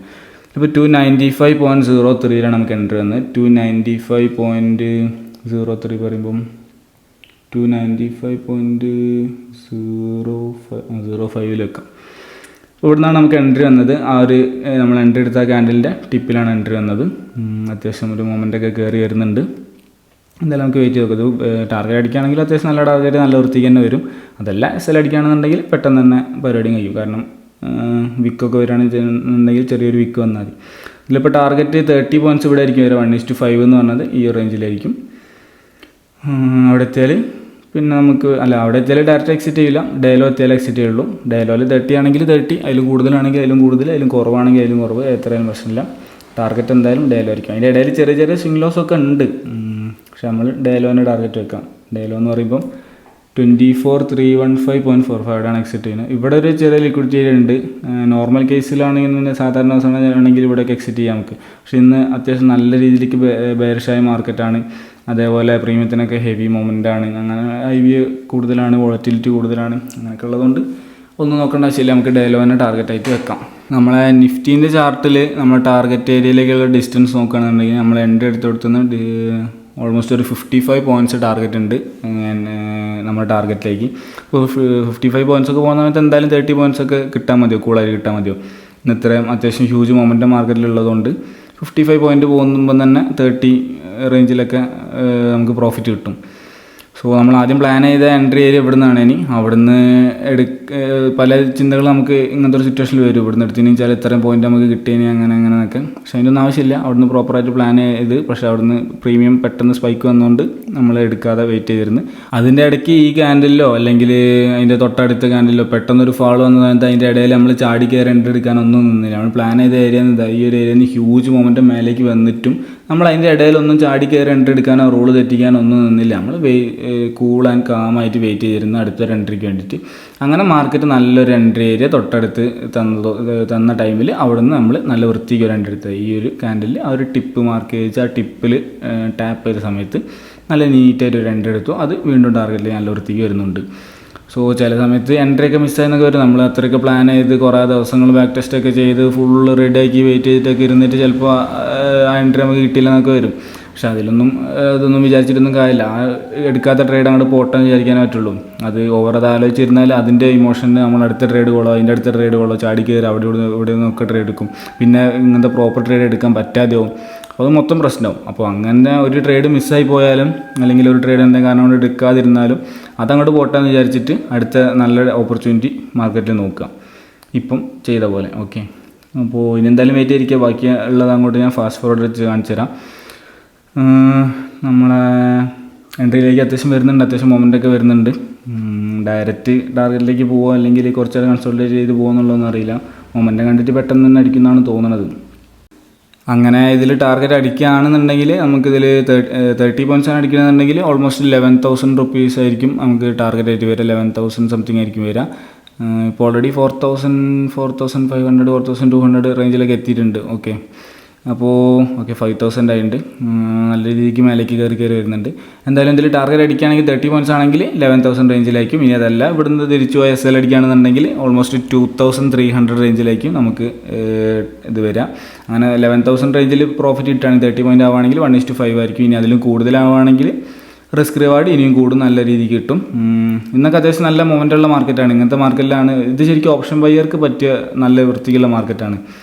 ഇപ്പോൾ 295.03 നമുക്ക് എൻട്രി വന്നത്. 295.03 പറയുമ്പം 295.05 വെക്കാം. ഇവിടെ നിന്നാണ് നമുക്ക് എൻട്രി വന്നത്. ആ ഒരു നമ്മൾ എൻട്രി എടുത്ത ക്യാൻഡലിൻ്റെ ടിപ്പിലാണ് എൻട്രി വന്നത്. അത്യാവശ്യം ഒരു മൊമെൻ്റൊക്കെ കയറി വരുന്നുണ്ട്. എന്തായാലും നമുക്ക് വെയിറ്റ് ചെയ്ത് നോക്കാം. ഇത് ടാർഗറ്റ് അടിക്കുകയാണെങ്കിൽ അത്യാവശ്യം നല്ല ടാർഗറ്റ് നല്ല വൃത്തിക്ക് തന്നെ വരും. അതല്ല SL അടിക്കുകയാണെന്നുണ്ടെങ്കിൽ പെട്ടെന്ന് തന്നെ പരിപാടിയും കഴിയും. കാരണം വിക്കൊക്കെ വരികയാണെന്നുണ്ടെങ്കിൽ ചെറിയൊരു വിക്ക് വന്നാൽ മതി. ഇതിലിപ്പോൾ ടാർഗറ്റ് 30 പോയിൻറ്റ്സ് ഇവിടെ ആയിരിക്കും വരിക. 1:5 എന്ന് പറഞ്ഞത് ഈ റേഞ്ചിലായിരിക്കും. അവിടെ എത്തിയാൽ പിന്നെ നമുക്ക് അവിടെ എത്തിയാൽ ഡയറക്റ്റ് എക്സിറ്റ് ചെയ്യില്ല, ഡയലോ എത്തിയാൽ എക്സിറ്റ് ചെയ്യുള്ളൂ. ഡയലോയിൽ 30 ആണെങ്കിൽ 30, അതിലും കൂടുതലാണെങ്കിൽ അതിലും കൂടുതൽ, അതിലും കുറവാണെങ്കിൽ അതിലും കുറവ്, എത്രയും പ്രശ്നമില്ല. ടാർഗറ്റ് എന്തായാലും ഡയലോ ആയിരിക്കും. അതിൻ്റെ ഇടയിൽ ചെറിയ ചെറിയ സ്വിംഗ് ലോസ് ഒക്കെ ഉണ്ട്. പക്ഷെ നമ്മൾ ഡയലോൻ്റെ ടാർഗറ്റ് വെക്കാം. ഡയലോ എന്ന് പറയുമ്പം 24,315.45 അവിടെയാണ് എക്സിറ്റ് ചെയ്യുന്നത്. ഇവിടെ ഒരു ചെറിയ ലിക്വിഡിറ്റി ഉണ്ട്. നോർമൽ കേസിലാണെങ്കിൽ സാധാരണ ദിവസമാണെങ്കിൽ ഇവിടെയൊക്കെ എക്സിറ്റ് ചെയ്യാം നമുക്ക്. പക്ഷേ ഇന്ന് അത്യാവശ്യം നല്ല രീതിയിലേക്ക് ബെയറിഷായ മാർക്കറ്റാണ്. അതേപോലെ പ്രീമിയത്തിനൊക്കെ ഹെവി മൊമെൻ്റാണ്. അങ്ങനെ ഐ വി കൂടുതലാണ്, വോളറ്റിലിറ്റി കൂടുതലാണ്. അങ്ങനെയൊക്കെ ഉള്ളതുകൊണ്ട് ഒന്നും നോക്കേണ്ട ആവശ്യമില്ല. നമുക്ക് ഡയലോനെ ടാർഗറ്റായിട്ട് വെക്കാം. നമ്മളെ നിഫ്റ്റീൻ്റെ ചാർട്ടിൽ നമ്മൾ ടാർഗറ്റ് ഏരിയയിലേക്കുള്ള ഡിസ്റ്റൻസ് നോക്കുകയാണെന്നുണ്ടെങ്കിൽ നമ്മൾ എൻട്രി എടുത്തുകൊടുത്തുനിന്ന് ഓൾമോസ്റ്റ് ഒരു 55 പോയിൻറ്റ്സ് ടാർഗറ്റ് ഉണ്ട് നമ്മുടെ ടാർഗറ്റിലേക്ക്. ഇപ്പോൾ 55 പോയിൻറ്റ്സ് ഒക്കെ പോകുന്ന സമയത്ത് എന്തായാലും 30 പോയിൻറ്റ്സ് ഒക്കെ കിട്ടാൻ മതിയോ, കൂളായി കിട്ടാൻ മതിയോ? ഇന്ന് ഇത്രയും അത്യാവശ്യം ഹ്യൂജ് മൊമെൻ്റ് മാർക്കറ്റിലുള്ളതുകൊണ്ട് 55 പോയിൻറ്റ് പോകുമ്പോൾ തന്നെ 30 റേഞ്ചിലൊക്കെ നമുക്ക് പ്രോഫിറ്റ് കിട്ടും. സോ നമ്മൾ ആദ്യം പ്ലാൻ ചെയ്ത എൻട്രി ഏരിയ ഇവിടെ നിന്നാണ്. ഇനി അവിടുന്ന് പല ചിന്തകൾ നമുക്ക് ഇങ്ങനത്തെ ഒരു സിറ്റുവേഷനിൽ വരും. ഇവിടുന്ന് എടുത്തതിന് വെച്ചാൽ ഇത്രയും പോയിന്റ് നമുക്ക് കിട്ടിയതിന് അങ്ങനെ അങ്ങനെയൊക്കെ. പക്ഷേ അതിൻ്റെ ഒന്നും ആവശ്യമില്ല. അവിടുന്ന് പ്രോപ്പറായിട്ട് പ്ലാൻ ചെയ്ത്, പക്ഷേ അവിടുന്ന് പ്രീമിയം പെട്ടെന്ന് സ്പൈക്ക് വന്നുകൊണ്ട് നമ്മൾ എടുക്കാതെ വെയിറ്റ് ചെയ്തിരുന്നു. അതിൻ്റെ ഇടയ്ക്ക് ഈ ക്യാൻഡലിലോ അല്ലെങ്കിൽ അതിൻ്റെ തൊട്ടടുത്ത ക്യാൻഡലിലോ പെട്ടെന്നൊരു ഫാൾ വന്നതായത് അതിൻ്റെ ഇടയിൽ നമ്മൾ ചാടി കയറി എൻട്രി എടുക്കാനൊന്നും നിന്നില്ല. നമ്മൾ പ്ലാൻ ചെയ്ത ഏരിയ ഈ ഒരു ഏരിയയിൽ നിന്ന് ഹ്യൂജ് മൊമെൻ്റ് മേലേക്ക് വന്നിട്ടും നമ്മൾ അതിൻ്റെ ഇടയിലൊന്നും ചാടി കയറി എൻട്രി എടുക്കാനോ റോള് തെറ്റിക്കാനോ ഒന്നും നിന്നില്ല. നമ്മൾ കൂൾ ആൻഡ് കാമായിട്ട് വെയിറ്റ് ചെയ്തിരുന്നു അടുത്തൊരു എൻട്രിക്ക് വേണ്ടിയിട്ട്. അങ്ങനെ മാർക്കറ്റ് നല്ലൊരു എൻട്രി ഏരിയ തൊട്ടടുത്ത് തന്ന ടൈമിൽ അവിടെ നിന്ന് നമ്മൾ നല്ല വൃത്തിക്ക് ഒരു എൻട്രി എടുത്തത്. ഈ ഒരു ക്യാൻഡലിൽ ആ ഒരു ടിപ്പ് മാർക്ക് ചെയ്ത് ആ ടിപ്പിൽ ടാപ്പ് ചെയ്ത സമയത്ത് നല്ല നീറ്റായിട്ട് ഒരു എൻട്രി എടുത്തു. അത് വീണ്ടും ടാർഗറ്റിൽ നല്ല വൃത്തിക്ക് വരുന്നുണ്ട്. സോ ചില സമയത്ത് എൻട്രിയൊക്കെ മിസ്സായെന്നൊക്കെ വരും. നമ്മൾ അത്രയൊക്കെ പ്ലാൻ ചെയ്ത് കുറേ ദിവസങ്ങൾ ബാക്ക് ടെസ്റ്റൊക്കെ ചെയ്ത് ഫുള്ള് റെഡിയാക്കി വെയിറ്റ് ചെയ്തിട്ടൊക്കെ ഇരുന്നിട്ട് ചിലപ്പോൾ ആ എൻട്രി നമുക്ക് കിട്ടിയില്ലെന്നൊക്കെ വരും. പക്ഷെ അതിലൊന്നും ഇതൊന്നും വിചാരിച്ചിട്ടൊന്നും കാര്യമില്ല. ആ എടുക്കാത്ത ട്രേഡ് അങ്ങോട്ട് പോട്ടെന്ന് വിചാരിക്കാനേ പറ്റുള്ളൂ. അത് ഓവർ അത് ആലോചിച്ചിരുന്നാൽ അതിൻ്റെ ഇമോഷന് നമ്മൾ അടുത്ത ട്രേഡ് കൊള്ളോ അതിൻ്റെ അടുത്ത ട്രേഡ് കൊള്ളോ ചാടി കയറി ഇവിടെ നിന്നൊക്കെ ട്രേഡ് എടുക്കും. പിന്നെ ഇങ്ങനത്തെ പ്രോപ്പർ ട്രേഡ് എടുക്കാൻ പറ്റാതെയാവും. അപ്പോൾ അത് മൊത്തം പ്രശ്നമാവും. അപ്പോൾ അങ്ങനെ ഒരു ട്രേഡ് മിസ്സായി പോയാലും അല്ലെങ്കിൽ ഒരു ട്രേഡ് എന്തെങ്കിലും കാരണം കൊണ്ട് എടുക്കാതിരുന്നാലും അതങ്ങോട്ട് പോട്ടെന്ന് വിചാരിച്ചിട്ട് അടുത്ത നല്ല ഓപ്പർച്യൂണിറ്റി മാർക്കറ്റിൽ നോക്കുക, ഇപ്പം ചെയ്ത പോലെ. ഓക്കെ, അപ്പോൾ ഇനി എന്തായാലും വെയിറ്റ് ചെയ്തിരിക്കുക. ബാക്കിയുള്ളത് അങ്ങോട്ട് ഞാൻ ഫാസ്റ്റ് ഫോർവേഡ് വെച്ച് കാണിച്ചു തരാം. നമ്മളെ എൻട്രിയിലേക്ക് അത്യാവശ്യം വരുന്നുണ്ട്, അത്യാവശ്യം മൊമെൻ്റൊക്കെ വരുന്നുണ്ട്. ഡയറക്റ്റ് ടാർഗറ്റിലേക്ക് പോകുമോ അല്ലെങ്കിൽ കുറച്ച് നേരം കൺസോൾട്ടേറ്റ് ചെയ്ത് പോകുമെന്നുള്ളതൊന്നും അറിയില്ല. മൊമെൻ്റ് കണ്ടിട്ട് പെട്ടെന്ന് തന്നെ അടിക്കുന്നതാണ് തോന്നുന്നത്. അങ്ങനെ ഇതിൽ ടാർഗറ്റ് അടിക്കുകയാണെന്നുണ്ടെങ്കിൽ നമുക്കിതിൽ 30 പോയിൻറ്റ്സ് ആണ് അടിക്കുകയാണെന്നുണ്ടെങ്കിൽ ഓൾമോസ്റ്റ് 11,000 റുപ്പീസ് ആയിരിക്കും നമുക്ക് ടാർഗറ്റ് ആയിട്ട് വരിക. 11,000 സംതിങ് ആയിരിക്കും വരിക. ഇപ്പോൾ ഓൾറെഡി 4,000, 4,500, 4,200 റേഞ്ചിലൊക്കെ എത്തിയിട്ടുണ്ട്. ഓക്കെ, അപ്പോൾ 5,000 ആയിട്ടുണ്ട്. നല്ല രീതിക്ക് മേലേക്ക് കയറി വരുന്നുണ്ട്. എന്തായാലും ഇതിൽ ടാർഗറ്റ് അടിക്കുകയാണെങ്കിൽ 30 പോയിൻറ്റ്സ് ആണെങ്കിൽ 11,000 റേഞ്ചിലായിരിക്കും. ഇനി അതല്ല ഇവിടുന്ന് തിരിച്ചു പോയി SL അടിക്കുകയാണെന്നുണ്ടെങ്കിൽ ഓൾമോസ്റ്റ് 2,300 റേഞ്ചിലായിരിക്കും നമുക്ക് ഇത് വരിക. അങ്ങനെ 11,000 റേഞ്ചിൽ പ്രോഫിറ്റ് കിട്ടുകയാണെങ്കിൽ 30 പോയിൻ്റ് ആവുകയാണെങ്കിൽ 1:5 ആയിരിക്കും. ഇനി അതിലും കൂടുതലാവുകയാണെങ്കിൽ റിസ്ക് റിവാർഡ് ഇനിയും കൂടും, നല്ല രീതിക്ക് കിട്ടും. ഇന്നൊക്കെ അത്യാവശ്യം നല്ല മൊമെൻ്റുള്ള മാർക്കറ്റാണ്. ഇങ്ങനത്തെ മാർക്കറ്റിലാണ് ഇത് ശരിക്കും ഓപ്ഷൻ ബയ്യർക്ക് പറ്റിയ നല്ല വൃത്തിക്കുള്ള മാർക്കറ്റാണ്.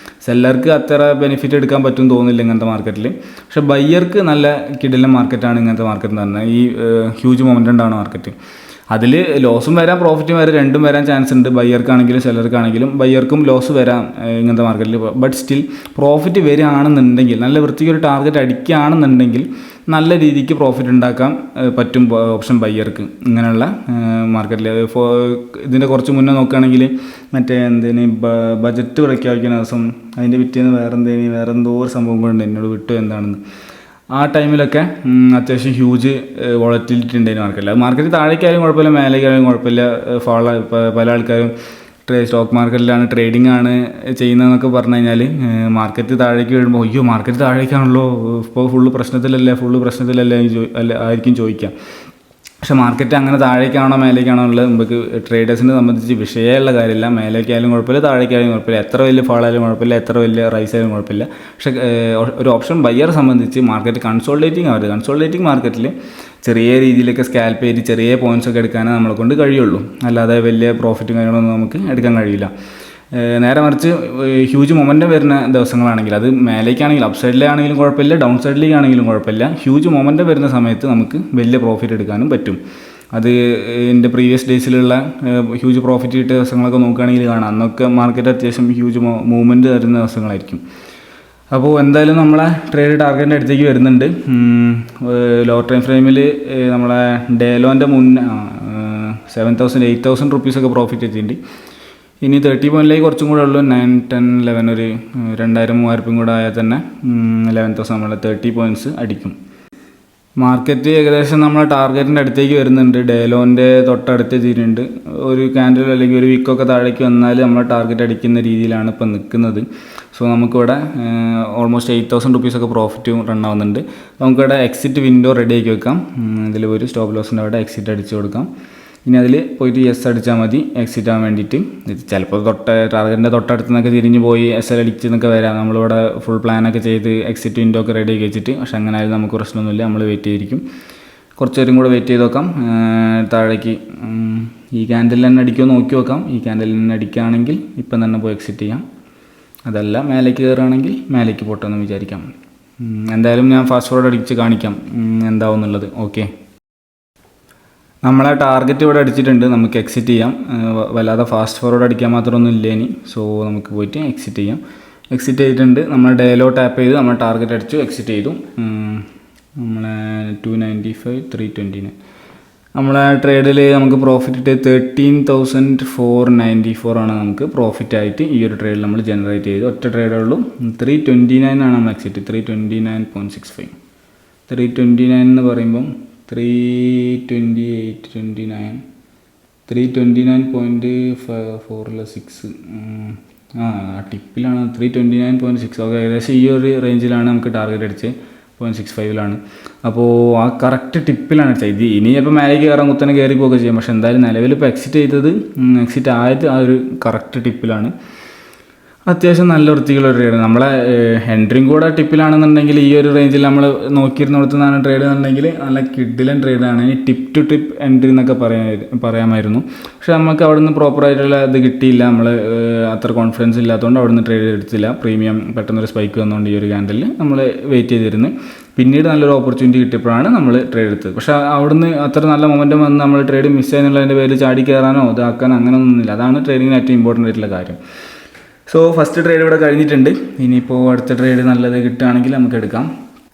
സെല്ലർക്ക് അത്ര ബെനിഫിറ്റ് എടുക്കാൻ പറ്റും തോന്നുന്നില്ല ഇങ്ങനത്തെ മാർക്കറ്റിൽ. പക്ഷേ ബയ്യർക്ക് നല്ല കിടിലൻ മാർക്കറ്റാണ് ഇങ്ങനത്തെ മാർക്കറ്റ് എന്ന് പറഞ്ഞാൽ. ഈ ഹ്യൂജ് മൊമെൻ്റ് ഉണ്ടാണ് മാർക്കറ്റ്. അതിൽ ലോസും വരാം പ്രോഫിറ്റും വരാം, രണ്ടും വരാൻ ചാൻസ് ഉണ്ട്. ബയ്യർക്കാണെങ്കിലും സെല്ലർക്കാണെങ്കിലും. ബയ്യർക്കും ലോസ് വരാം ഇങ്ങനത്തെ മാർക്കറ്റിൽ. ബട്ട് സ്റ്റിൽ പ്രോഫിറ്റ് വരികയാണെന്നുണ്ടെങ്കിൽ, നല്ല വൃത്തിക്ക് ഒരു ടാർഗറ്റ് അടിക്കുകയാണെന്നുണ്ടെങ്കിൽ നല്ല രീതിക്ക് പ്രോഫിറ്റ് ഉണ്ടാക്കാൻ പറ്റും ഓപ്ഷൻ ബയ്യർക്ക് ഇങ്ങനെയുള്ള മാർക്കറ്റിൽ. ഇതിൻ്റെ കുറച്ച് മുന്നേ നോക്കുകയാണെങ്കിൽ മറ്റേ ബജറ്റ് പ്രഖ്യാപിക്കുന്ന ദിവസം അതിൻ്റെ പിറ്റേന്ന് വേറെന്തോ ഒരു സംഭവം കൊണ്ട് എന്നോട് വിട്ടു എന്താണെന്ന്. ആ ടൈമിലൊക്കെ അത്യാവശ്യം ഹ്യൂജ് വോളറ്റിലിറ്റി ഉണ്ടായിരുന്നു മാർക്കറ്റിൽ. അത് മാർക്കറ്റ് താഴേക്കായാലും കുഴപ്പമില്ല, മേലേക്കായാലും കുഴപ്പമില്ല. പല ആൾക്കാരും സ്റ്റോക്ക് മാർക്കറ്റിലാണ് ട്രേഡിംഗ് ആണ് ചെയ്യുന്നതെന്നൊക്കെ പറഞ്ഞു കഴിഞ്ഞാൽ മാർക്കറ്റ് താഴേക്ക് വീഴുമ്പോൾ അയ്യോ മാർക്കറ്റ് താഴേക്കാണല്ലോ, ഇപ്പോൾ ഫുള്ള് പ്രശ്നത്തിലല്ലേ ആയിരിക്കും ചോദിക്കാം. പക്ഷെ മാർക്കറ്റ് അങ്ങനെ താഴേക്കാണോ മേലേക്കാണോ ഉള്ളത് നമുക്ക് ട്രേഡേഴ്സിനെ സംബന്ധിച്ച് വിഷയമുള്ള കാര്യമില്ല. മേലേക്കായാലും കുഴപ്പമില്ല, താഴേക്കായാലും കുഴപ്പമില്ല, എത്ര വലിയ ഫാളായാലും കുഴപ്പമില്ല, എത്ര വലിയ റൈസ് ആയാലും കുഴപ്പമില്ല. പക്ഷേ ഒരു ഓപ്ഷൻ ബയ്യറെ സംബന്ധിച്ച് മാർക്കറ്റ് കൺസോൾട്ടേറ്റിംഗ് മാർക്കറ്റിൽ ചെറിയ രീതിയിലൊക്കെ സ്കാൽപ്പ് ചെയ്ത് ചെറിയ പോയിൻറ്റ്സൊക്കെ എടുക്കാനേ നമ്മളെ കൊണ്ട് കഴിയുള്ളൂ. അല്ലാതെ വലിയ പ്രോഫിറ്റും കാര്യങ്ങളൊന്നും നമുക്ക് എടുക്കാൻ കഴിയില്ല. നേരെ മറിച്ച് ഹ്യൂജ് മൊമെൻറ്റം വരുന്ന ദിവസങ്ങളാണെങ്കിൽ, അത് മേലേക്കാണെങ്കിലും അപ്പ് സൈഡിലാണെങ്കിലും കുഴപ്പമില്ല, ഡൗൺ സൈഡിലേക്കാണെങ്കിലും കുഴപ്പമില്ല, ഹ്യൂജ് മൊമെൻറ്റം വരുന്ന സമയത്ത് നമുക്ക് വലിയ പ്രോഫിറ്റ് എടുക്കാനും പറ്റും. അത് എൻ്റെ പ്രീവിയസ് ഡേയ്സിലുള്ള ഹ്യൂജ് പ്രോഫിറ്റ് കിട്ടിയ ദിവസങ്ങളൊക്കെ നോക്കുകയാണെങ്കിൽ കാണാം. അന്നൊക്കെ മാർക്കറ്റ് അത്യാവശ്യം ഹ്യൂജ് മൂവ്മെൻറ്റ് തരുന്ന ദിവസങ്ങളായിരിക്കും. അപ്പോൾ എന്തായാലും നമ്മളെ ട്രേഡ് ടാർഗറ്റിൻ്റെ അടുത്തേക്ക് വരുന്നുണ്ട്. ലോവർ ടൈം ഫ്രെയിമിൽ നമ്മളെ ഡേലോൻ്റെ മുന്നേ 7,000 8,000 റുപ്പീസൊക്കെ പ്രോഫിറ്റ് എത്തിയിട്ടുണ്ട്. ഇനി 30 പോയിൻറ്റിലേക്ക് കുറച്ചും കൂടെ ഉള്ളൂ. 9, 10, 11 ഒരു 2,000-3,000 കൂടെ ആയാൽ തന്നെ 11,000 നമ്മളെ 30 പോയിൻറ്റ്സ് അടിക്കും. മാർക്കറ്റ് ഏകദേശം നമ്മളെ ടാർഗറ്റിൻ്റെ അടുത്തേക്ക് വരുന്നുണ്ട്. ഡേലോൻ്റെ തൊട്ടടുത്ത് എത്തിയിട്ടുണ്ട്. ഒരു ക്യാൻഡിൽ അല്ലെങ്കിൽ ഒരു വീക്കൊക്കെ താഴേക്ക് വന്നാൽ നമ്മൾ ടാർഗറ്റ് അടിക്കുന്ന രീതിയിലാണ് ഇപ്പോൾ നിൽക്കുന്നത്. സോ നമുക്കിവിടെ ഓൾമോസ്റ്റ് 8,000 റുപ്പീസൊക്കെ പ്രോഫിറ്റും റൺ ആവുന്നുണ്ട്. നമുക്കിവിടെ എക്സിറ്റ് വിൻഡോ റെഡി ആക്കി വെക്കാം. ഇതിൽ ഒരു സ്റ്റോപ്പ് ലോസിൻ്റെ അവിടെ എക്സിറ്റ് അടിച്ച് കൊടുക്കാം. ഇനി അതിൽ പോയിട്ട് യെസ് അടിച്ചാൽ മതി എക്സിറ്റ് ആവാൻ വേണ്ടിയിട്ട്. ചിലപ്പോൾ ടാർഗറ്റിൻ്റെ തൊട്ടടുത്ത് നിന്നൊക്കെ തിരിഞ്ഞ് പോയി SL അടിച്ചെന്നൊക്കെ വരാം. നമ്മളിവിടെ ഫുൾ പ്ലാനൊക്കെ ചെയ്ത് എക്സിറ്റ് വിൻഡോ ഒക്കെ റെഡി ആക്കി വെച്ചിട്ട്. പക്ഷേ അങ്ങനെ ആയാലും നമുക്ക് പ്രശ്നമൊന്നുമില്ല, നമ്മൾ വെയിറ്റ് ചെയ്തിരിക്കും. കുറച്ച് നേരം കൂടെ വെയിറ്റ് ചെയ്ത് നോക്കാം. താഴേക്ക് ഈ ക്യാൻഡിൽ തന്നെ അടിക്കുമോ നോക്കി നോക്കാം. ഈ ക്യാൻഡിൽ തന്നെ അടിക്കുകയാണെങ്കിൽ ഇപ്പം തന്നെ പോയി എക്സിറ്റ് ചെയ്യാം. അതല്ല മേലേക്ക് കയറുകയാണെങ്കിൽ മേലേക്ക് പോട്ടെന്ന് വിചാരിക്കാം. എന്തായാലും ഞാൻ ഫാസ്റ്റ് ഫോർവേഡ് അടിച്ച് കാണിക്കാം എന്താവും എന്നുള്ളത്. ഓക്കെ, നമ്മളെ ടാർഗറ്റ് ഇവിടെ അടിച്ചിട്ടുണ്ട്. നമുക്ക് എക്സിറ്റ് ചെയ്യാം. വല്ലാതെ ഫാസ്റ്റ് ഫോർവേഡ് അടിക്കാൻ മാത്രമൊന്നും ഇല്ല ഇനി. സോ നമുക്ക് പോയിട്ട് എക്സിറ്റ് ചെയ്യാം. എക്സിറ്റ് ചെയ്തിട്ടുണ്ട്. നമ്മൾ ഡേലോ ടാപ്പ് ചെയ്ത് നമ്മൾ ടാർഗറ്റ് അടിച്ചു എക്സിറ്റ് ചെയ്തു. നമ്മളെ 295 329 നമ്മളെ ട്രേഡിൽ നമുക്ക് പ്രോഫിറ്റ് ഇട്ട് 13,494 ആണ് നമുക്ക് പ്രോഫിറ്റ് ആയിട്ട് ഈ ഒരു ട്രേഡിൽ നമ്മൾ ജനറേറ്റ് ചെയ്ത്. ഒറ്റ ട്രേഡേ ഉള്ളൂ. 329 ആണ് നമ്മൾ എക്സിറ്റ്. 329.65 329 എന്ന് പറയുമ്പം 329.4 ടിപ്പിലാണ് 329.6. ഓക്കെ, ഏകദേശം ഈ ഒരു റേഞ്ചിലാണ് നമുക്ക് ടാർഗറ്റ് അടിച്ചത്. 0.65 അപ്പോൾ ആ കറക്റ്റ് ടിപ്പിലാണ് അടിച്ചത്. ഇത് ഇനി ചിലപ്പോൾ മേലേക്ക് കയറാൻ കുത്തനെ കയറി പോകുക ചെയ്യാം. പക്ഷേ എന്തായാലും നിലവിൽ ഇപ്പോൾ എക്സിറ്റ് ആയത് ആ ഒരു കറക്റ്റ് ടിപ്പിലാണ്. അത്യാവശ്യം നല്ല വൃത്തിയുള്ള ഒരു ട്രേഡ്. നമ്മളെ എൻട്രിയും കൂടെ ടിപ്പിലാണെന്നുണ്ടെങ്കിൽ ഈ ഒരു റേഞ്ചിൽ നമ്മൾ നോക്കിയിരുന്നിടത്തുനിന്നാണ് ട്രേഡ് എന്നുണ്ടെങ്കിൽ നല്ല കിഡിലൻ ട്രേഡാണ്. ഈ ടിപ്പ് ടു ടിപ്പ് എൻട്രി എന്നൊക്കെ പറയാമായിരുന്നു. പക്ഷെ നമുക്ക് അവിടെ നിന്ന് പ്രോപ്പറായിട്ടുള്ള ഇത് കിട്ടിയില്ല. നമ്മൾ അത്ര കോൺഫിഡൻസ് ഇല്ലാത്തതുകൊണ്ട് അവിടെ നിന്ന് ട്രേഡ് എടുത്തില്ല. പ്രീമിയം പെട്ടെന്നൊരു സ്പൈക്ക് വന്നുകൊണ്ട് ഈ ഒരു ക്യാൻഡലിൽ നമ്മൾ വെയിറ്റ് ചെയ്തിരുന്നു. പിന്നീട് നല്ലൊരു ഓപ്പർച്യൂണിറ്റി കിട്ടിയപ്പോഴാണ് നമ്മൾ ട്രേഡ് എടുത്തത്. പക്ഷേ അവിടുന്ന് അത്ര നല്ല മൊമെൻറ്റം വന്ന് നമ്മൾ ട്രേഡ് മിസ് ചെയ്യുന്നുള്ളതിൻ്റെ പേരിൽ ചാടി കയറാനോ ഇതാക്കാനോ അങ്ങനെയൊന്നുമില്ല. അതാണ് ട്രേഡിങ്ങിന് ഏറ്റവും ഇമ്പോർട്ടൻ്റ് ആയിട്ടുള്ള കാര്യം. സോ ഫസ്റ്റ് ട്രേഡ് ഇവിടെ കഴിഞ്ഞിട്ടുണ്ട്. ഇനിയിപ്പോൾ അടുത്ത ട്രേഡ് നല്ലത് കിട്ടുകയാണെങ്കിൽ നമുക്ക് എടുക്കാം.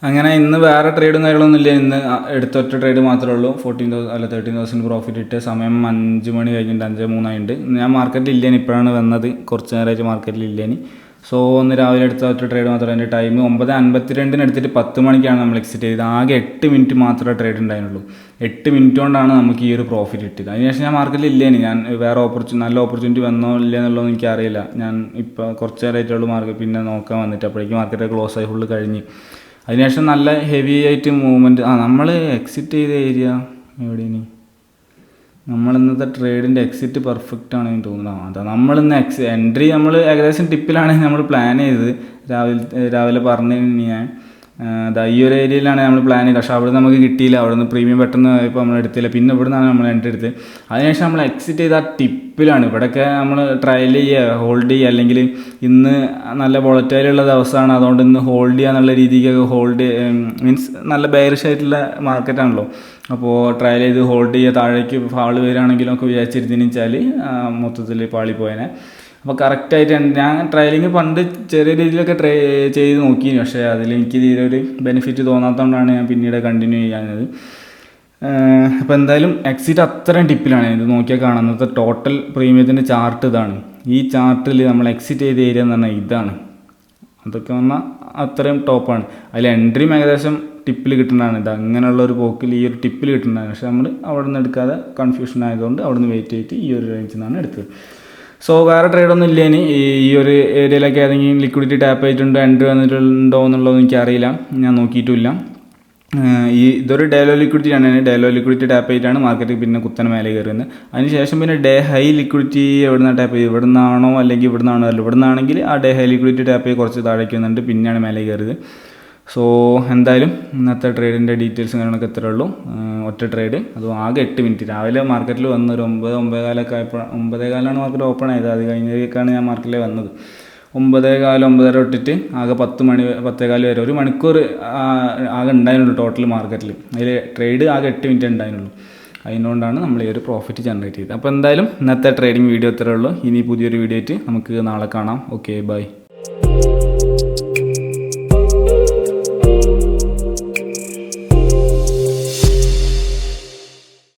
അങ്ങനെ ഇന്ന് വേറെ ട്രേഡും കാര്യങ്ങളൊന്നും ഇല്ല. ഇന്ന് എടുത്തൊറ്റ ട്രേഡ് മാത്രമേ ഉള്ളൂ. 13,000 പ്രോഫിറ്റ് ഇട്ട്. സമയം 5 മണി കഴിഞ്ഞിട്ട് 5:03 ആയിട്ടുണ്ട്. ഞാൻ മാർക്കറ്റിൽ ഇല്ലേനി, ഇപ്പോഴാണ് വന്നത്. കുറച്ച് നേരമായിട്ട് മാർക്കറ്റിൽ ഇല്ലേനി. സോ ഒന്ന് രാവിലെ എടുത്ത ഒറ്റ ട്രേഡ് മാത്രമേ. എൻ്റെ ടൈം 9:52 എടുത്തിട്ട് 10 മണിക്കാണ് നമ്മൾ എക്സിറ്റ് ചെയ്തത്. ആകെ 8 മിനിറ്റ് മാത്രമേ ട്രേഡ് ഉണ്ടായിരുന്നുള്ളൂ. 8 മിനിറ്റ് കൊണ്ടാണ് നമുക്ക് ഈ ഒരു പ്രോഫിറ്റ് കിട്ടിയത്. അതിനുശേഷം ഞാൻ മാർക്കറ്റിൽ ഇല്ലേനി. ഞാൻ വേറെ നല്ല ഓപ്പർച്യൂണിറ്റി വന്നോ ഇല്ല എന്നുള്ളതൊന്നും എനിക്കറിയില്ല. ഞാൻ ഇപ്പോൾ കുറച്ച് നേരമായിട്ടുള്ളൂ മാർക്കറ്റ് പിന്നെ നോക്കാൻ വന്നിട്ട്. അപ്പോഴേക്കും മാർക്കറ്റ് ക്ലോസ് ആയി ഫുള്ള് കഴിഞ്ഞ്. അതിനുശേഷം നല്ല ഹെവി ആയിട്ട് മൂവ്മെൻറ്റ്. നമ്മൾ എക്സിറ്റ് ചെയ്ത ഏരിയ എവിടെയാണ്? നമ്മൾ ഇന്നത്തെ ട്രേഡിൻ്റെ എക്സിറ്റ് പെർഫെക്റ്റ് ആണെന്ന് തോന്നുന്നു. അതാ നമ്മളിന്ന് എൻട്രി നമ്മൾ ഏകദേശം ടിപ്പിലാണ് നമ്മൾ പ്ലാൻ ചെയ്തത്. രാവിലെ പറഞ്ഞു ഞാൻ ഈ ഒരു ഏരിയയിലാണ് നമ്മൾ പ്ലാൻ ചെയ്തത്. പക്ഷേ അവിടെ നമുക്ക് കിട്ടിയില്ല. അവിടെ നിന്ന് പ്രീമിയം പെട്ടെന്ന് ഇപ്പോൾ നമ്മൾ എടുത്തില്ല. പിന്നെ ഇവിടെ നിന്നാണ് നമ്മൾ എൻട്രി എടുത്തത്. അതിനുശേഷം നമ്മൾ എക്സിറ്റ് ചെയ്ത ആ ടിപ്പിലാണ്. ഇവിടെയൊക്കെ നമ്മൾ ട്രയൽ ചെയ്യുക, ഹോൾഡ് ചെയ്യുക, അല്ലെങ്കിൽ ഇന്ന് നല്ല വോളറ്റൈലുള്ള ദിവസമാണ് അതുകൊണ്ട് ഇന്ന് ഹോൾഡ് ചെയ്യുക എന്നുള്ള രീതിക്കൊക്കെ മീൻസ് നല്ല ബെയറിഷ് ആയിട്ടുള്ള മാർക്കറ്റാണല്ലോ. അപ്പോൾ ട്രയൽ ചെയ്ത് ഹോൾഡ് ചെയ്യുക, താഴേക്ക് ഫാൾ വരികയാണെങ്കിലും ഒക്കെ വിചാരിച്ചിരുന്നു വെച്ചാൽ മൊത്തത്തിൽ പാളിപ്പോയനെ. അപ്പോൾ കറക്റ്റായിട്ട് ഞാൻ ട്രയലിങ് പണ്ട് ചെറിയ രീതിയിലൊക്കെ ചെയ്ത് നോക്കി. പക്ഷേ അതിലെനിക്ക് തീരെ ഒരു ബെനിഫിറ്റ് തോന്നാത്തതുകൊണ്ടാണ് ഞാൻ പിന്നീട് കണ്ടിന്യൂ ചെയ്യാഞ്ഞത്. അപ്പോൾ എന്തായാലും എക്സിറ്റ് അത്രയും ടിപ്പിലാണ്. ഇത് നോക്കിയാൽ കാണുന്നത് ടോട്ടൽ പ്രീമിയത്തിൻ്റെ ചാർട്ട് ഇതാണ്. ഈ ചാർട്ടിൽ നമ്മൾ എക്സിറ്റ് ചെയ്ത ഏരിയ എന്ന് പറഞ്ഞാൽ ഇതാണ്. അതൊക്കെ പറഞ്ഞാൽ അത്രയും ടോപ്പാണ്. അതിൽ എൻട്രിയും ഏകദേശം ടിപ്പിൽ കിട്ടുന്നതാണ്. ഇത് അങ്ങനെയുള്ള ഒരു പോക്കിൽ ഈ ഒരു ടിപ്പിൽ കിട്ടുന്നതാണ്. പക്ഷേ നമ്മൾ അവിടെ നിന്ന് എടുക്കാതെ കൺഫ്യൂഷൻ ആയതുകൊണ്ട് അവിടെ നിന്ന് വെയിറ്റ് ചെയ്തിട്ട് ഈ ഒരു റേഞ്ചിൽ നിന്നാണ് എടുത്തത്. സോ വേറെ ട്രേഡൊന്നും ഇല്ല. ഇനി ഈ ഒരു ഏരിയയിലൊക്കെ ഏതെങ്കിലും ലിക്വിഡിറ്റി ടാപ്പ് ആയിട്ടുണ്ടോ എൻട്രി വന്നിട്ടുണ്ടോ എന്നുള്ളത് എനിക്കറിയില്ല, ഞാൻ നോക്കിയിട്ടുമില്ല. ഇതൊരു ഡേലോ ലിക്വിഡിറ്റി ആണ്. ഡേലോ ലിക്വിഡിറ്റി ടാപ്പ് ചെയ്തിട്ടാണ് മാർക്കറ്റ് പിന്നെ കുത്തനെ മേലെ കയറുന്നത്. അതിനുശേഷം പിന്നെ ഡേ ഹൈ ലിക്വിഡിറ്റി എവിടെ നിന്നാണ് ടാപ്പ് ചെയ്ത്, ഇവിടെ നിന്നാണോ അല്ലെങ്കിൽ ഇവിടെ നിന്നാണോ അല്ല, ഇവിടെ നിന്നാണെങ്കിൽ ആ ഡേ ഹൈ ലിക്വിഡിറ്റി ടാപ്പ് ചെയ്ത് കുറച്ച് താഴേക്ക് വന്നിട്ട് പിന്നെയാണ് മേലെ കയറിയത്. സോ എന്തായാലും ഇന്നത്തെ ട്രേഡിൻ്റെ ഡീറ്റെയിൽസും കാര്യങ്ങളൊക്കെ എത്ര ഉള്ളൂ. ഒറ്റ ട്രേഡ്. അതും ആകെ 8 മിനിറ്റ്. രാവിലെ മാർക്കറ്റിൽ വന്ന് ഒരു 9-9:15 ആയപ്പോൾ, 9:15 മാർക്കറ്റ് ഓപ്പൺ ആയത്. അത് കഴിഞ്ഞൊക്കെയാണ് ഞാൻ മാർക്കറ്റിൽ വന്നത്. 9:15 9:30 തൊട്ടിട്ട് ആകെ 10:15 വരെ 1 മണിക്കൂർ ആകെ ഉണ്ടായിരുന്നുള്ളൂ ടോട്ടൽ മാർക്കറ്റിൽ. അതിൽ ട്രേഡ് ആകെ 8 മിനിറ്റ് ഉണ്ടായിരുന്നുള്ളൂ. അതിനുകൊണ്ടാണ് നമ്മൾ ഈ ഒരു പ്രോഫിറ്റ് ജനറേറ്റ് ചെയ്തത്. അപ്പോൾ എന്തായാലും ഇന്നത്തെ ട്രേഡിംഗ് വീഡിയോ ഇത്രയേ ഉള്ളൂ. ഇനി പുതിയൊരു വീഡിയോ ആയിട്ട് നമുക്ക് നാളെ കാണാം. Okay, by.